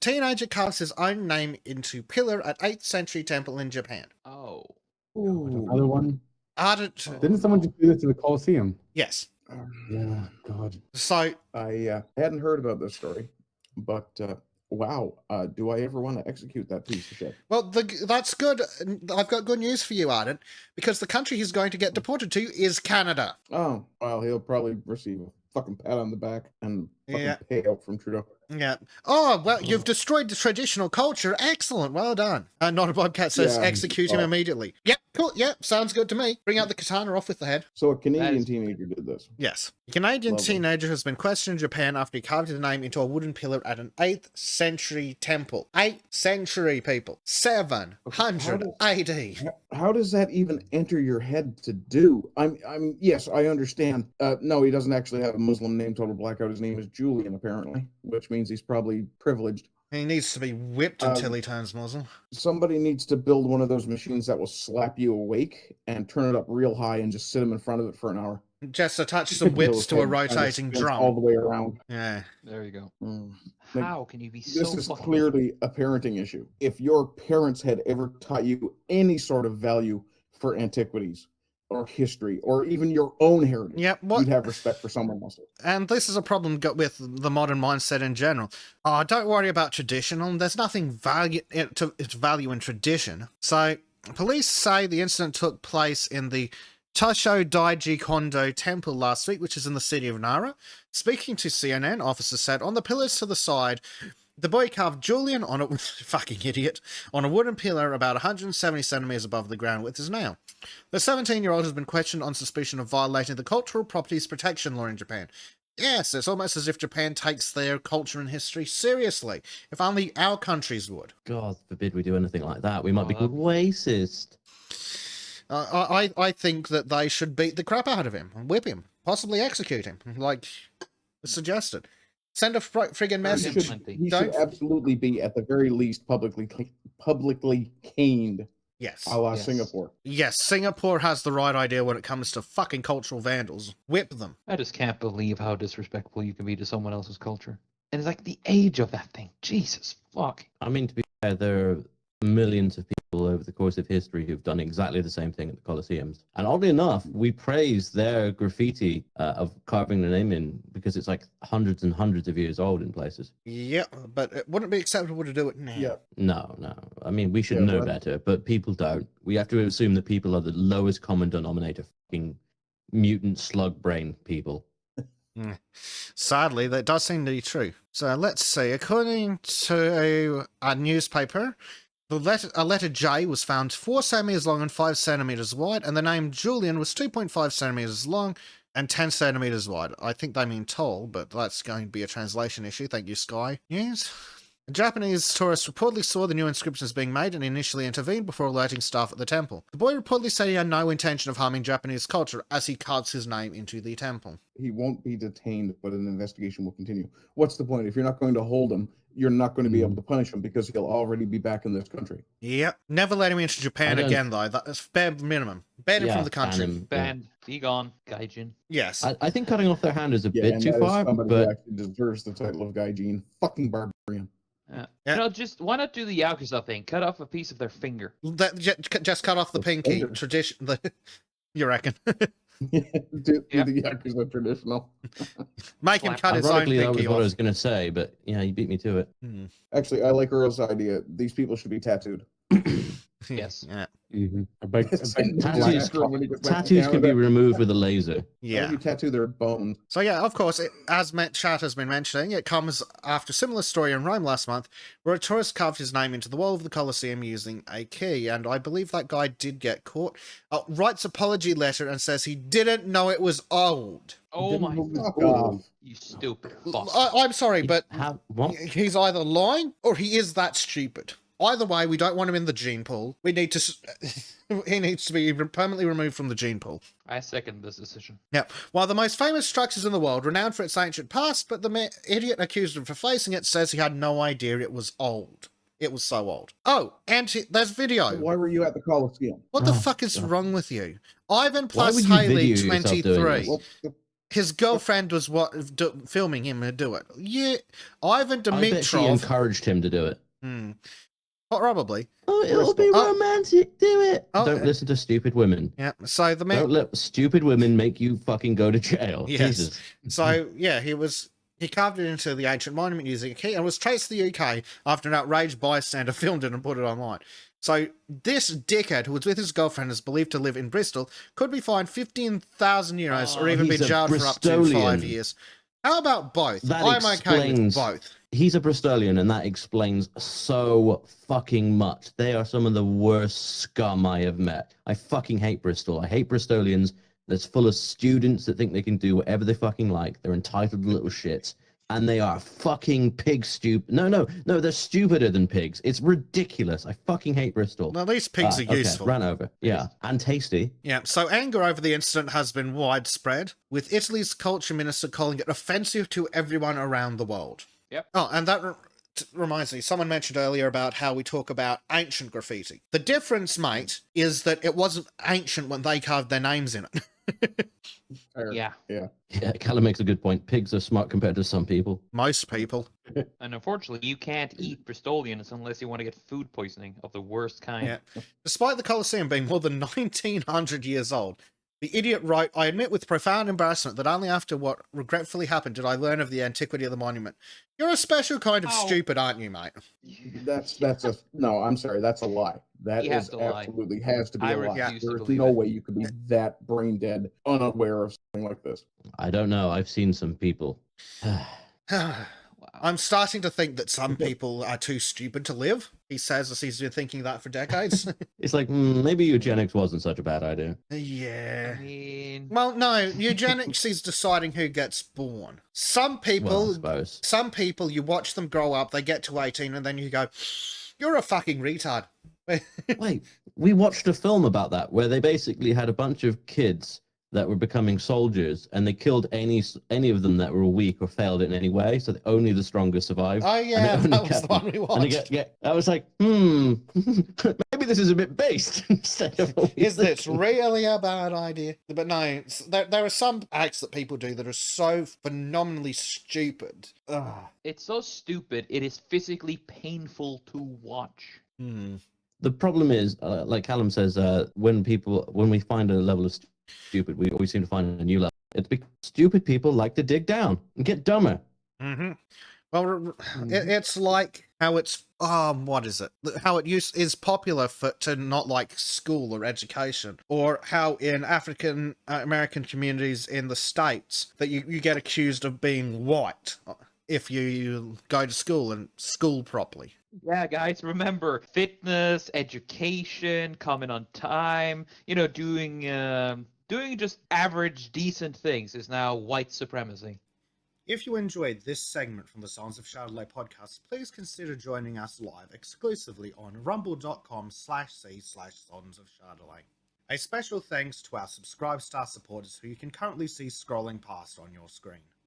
Teenager carves his own name into pillar at 8th century temple in Japan. Oh. Ooh. Another one. Ardent. Didn't someone just do this to the Colosseum? Yes. Yeah, God. So I hadn't heard about this story, but wow. Do I ever want to execute that piece of shit? well, that's good. I've got good news for you, Ardent, because the country he's going to get deported to is Canada. Oh, well, he'll probably receive a fucking pat on the back and fucking payout from Trudeau. Yeah. Oh, well, you've destroyed the traditional culture. Excellent. Well done. Not a Bobcat says execute him immediately. Yep, cool. Yep, sounds good to me. Bring out the katana off with the head. So a Canadian teenager did this. Yes. A Canadian teenager has been questioned in Japan after he carved his name into a wooden pillar at an 8th century temple. 8th century, people. 700 AD. How does that even enter your head to do? I'm yes, I understand. No, he doesn't actually have a Muslim name. Total blackout. His name is Julian, apparently, which means he's probably privileged. He needs to be whipped until he turns Muslim. Somebody needs to build one of those machines that will slap you awake and turn it up real high and just sit him in front of it for an hour. Just attach some whips to a rotating drum. All the way around. Yeah. There you go. Like, how can you be so This is clearly a parenting issue. If your parents had ever taught you any sort of value for antiquities or history or even your own heritage, you'd have respect for someone else's. And this is a problem with the modern mindset in general. Oh, don't worry about traditional. There's nothing its value in tradition. So police say the incident took place in the Tosho Daiji Kondo Temple last week, which is in the city of Nara. Speaking to CNN, officers said on the pillars to the side, the boy carved Julian on a fucking idiot on a wooden pillar about 170 centimeters above the ground with his nail. The 17-year-old has been questioned on suspicion of violating the cultural properties protection law in Japan. Yes, it's almost as if Japan takes their culture and history seriously. If only our countries would. God forbid we do anything like that. We might be called racist. I think that they should beat the crap out of him and whip him, possibly execute him, like suggested. Send a friggin' message. He should absolutely be, at the very least, publicly caned. Yes. A la Singapore. Yes, Singapore has the right idea when it comes to fucking cultural vandals. Whip them. I just can't believe how disrespectful you can be to someone else's culture. And it's like the age of that thing. Jesus fuck. I mean, to be fair, there are millions of people over the course of history who've done exactly the same thing at the Colosseums. And oddly enough, we praise their graffiti of carving their name in because it's like hundreds and hundreds of years old in places. Yeah, but it wouldn't be acceptable to do it now. Yeah. No. I mean, we should know better, but people don't. We have to assume that people are the lowest common denominator, fucking mutant slug brain people. Sadly, that does seem to be true. So let's see. According to a newspaper, a letter J was found 4 centimeters long and 5 centimeters wide, and the name Julian was 2.5 centimeters long and 10 centimeters wide. I think they mean tall, but that's going to be a translation issue. Thank you, Sky News. A Japanese tourist reportedly saw the new inscriptions being made and initially intervened before alerting staff at the temple. The boy reportedly said he had no intention of harming Japanese culture as he carves his name into the temple. He won't be detained, but an investigation will continue. What's the point? If you're not going to hold him, you're not going to be able to punish him because he'll already be back in this country. Yep. Never let him into Japan again, though. That's bare minimum. Ban him from the country. Banned. Be gone. Gaijin. Yes. I think cutting off their hand is a bit too far, but actually deserves the title of Gaijin. Fucking barbarian. Yeah. You know, why not do the Yakuza thing? Cut off a piece of their finger. Just cut off the pinky. Tradition. You reckon? do the Yakuza traditional. Make him cut his own pinky that was off. what I was going to say, but yeah, you beat me to it. Actually, I like Earl's idea. These people should be tattooed. Yes. Yeah. Tattoos can be removed with a laser. Yeah. You tattoo their bones. So yeah, of course, as Chat has been mentioning, it comes after a similar story in Rome last month, where a tourist carved his name into the wall of the Colosseum using a key, and I believe that guy did get caught. Writes apology letter and says he didn't know it was old. Oh my God. You stupid boss. I'm sorry, but what? He's either lying or he is that stupid. Either way, we don't want him in the gene pool. We need to... he needs to be permanently removed from the gene pool. I second this decision. Yep. One of the most famous structures in the world, renowned for its ancient past, but the idiot accused of defacing it says he had no idea it was old. It was so old. Oh, and there's video. Why were you at the Colosseum? What the fuck is wrong with you? Ivan plus Haley 23. his girlfriend was filming him do it. Yeah, Ivan I bet she Dimitrov. encouraged him to do it. Probably. Oh, it'll be romantic. Do it. Oh, Don't listen to stupid women. Yeah. So the man. Don't let stupid women make you fucking go to jail. Yes. Jesus. So yeah, he carved it into the ancient monument using a key and was traced to the UK after an outraged bystander filmed it and put it online. So this dickhead who was with his girlfriend is believed to live in Bristol could be fined 15,000 euros or even be jailed for up to 5 years. How about both? I'm okay with both. He's a Bristolian, and that explains so fucking much. They are some of the worst scum I have met. I fucking hate Bristol. I hate Bristolians. That's full of students that think they can do whatever they fucking like. They're entitled little shits. And they are fucking pig stupid. No, they're stupider than pigs. It's ridiculous. I fucking hate Bristol. Well, at least pigs are useful. Ran over. Yeah, and tasty. Yeah, so anger over the incident has been widespread, with Italy's culture minister calling it offensive to everyone around the world. Yep. Oh, and that reminds me, someone mentioned earlier about how we talk about ancient graffiti. The difference, mate, is that it wasn't ancient when they carved their names in it. Yeah. Yeah, Callum makes a good point. Pigs are smart compared to some people. Most people. And unfortunately, you can't eat Bristolians unless you want to get food poisoning of the worst kind. Yeah. Despite the Colosseum being more than 1900 years old, the idiot wrote, I admit with profound embarrassment that only after what regretfully happened did I learn of the antiquity of the monument. You're a special kind of stupid, aren't you, mate? No, I'm sorry, that's a lie. That is absolutely has to be a lie. There's no way you could be that brain dead, unaware of something like this. I don't know. I've seen some people. I'm starting to think that some people are too stupid to live. He says as he's been thinking that for decades. It's like, maybe eugenics wasn't such a bad idea. Yeah. I mean... Well, no, eugenics is deciding who gets born. Some people, you watch them grow up, they get to 18, and then you go, you're a fucking retard. Wait, we watched a film about that where they basically had a bunch of kids that were becoming soldiers, and they killed any of them that were weak or failed in any way, so that only the strongest survived. Oh yeah, that was the one we watched. I was like, maybe this is a bit based instead of. Is this really a bad idea? But no, there are some acts that people do that are so phenomenally stupid. Ugh. It's so stupid, it is physically painful to watch. The problem is, like Callum says, when we find a level of stupid, we always seem to find a new level. It's because stupid people like to dig down and get dumber. Well, it's like how it's what is it? How it is popular to not like school or education, or how in African American communities in the States that you get accused of being white if you go to school and school properly. Yeah, guys, remember, fitness, education, coming on time, doing just average, decent things is now white supremacy. If you enjoyed this segment from the Sons of Chardonnay podcast, please consider joining us live exclusively on rumble.com/c/Sons of Chardonnay. A special thanks to our Subscribe Star supporters who you can currently see scrolling past on your screen.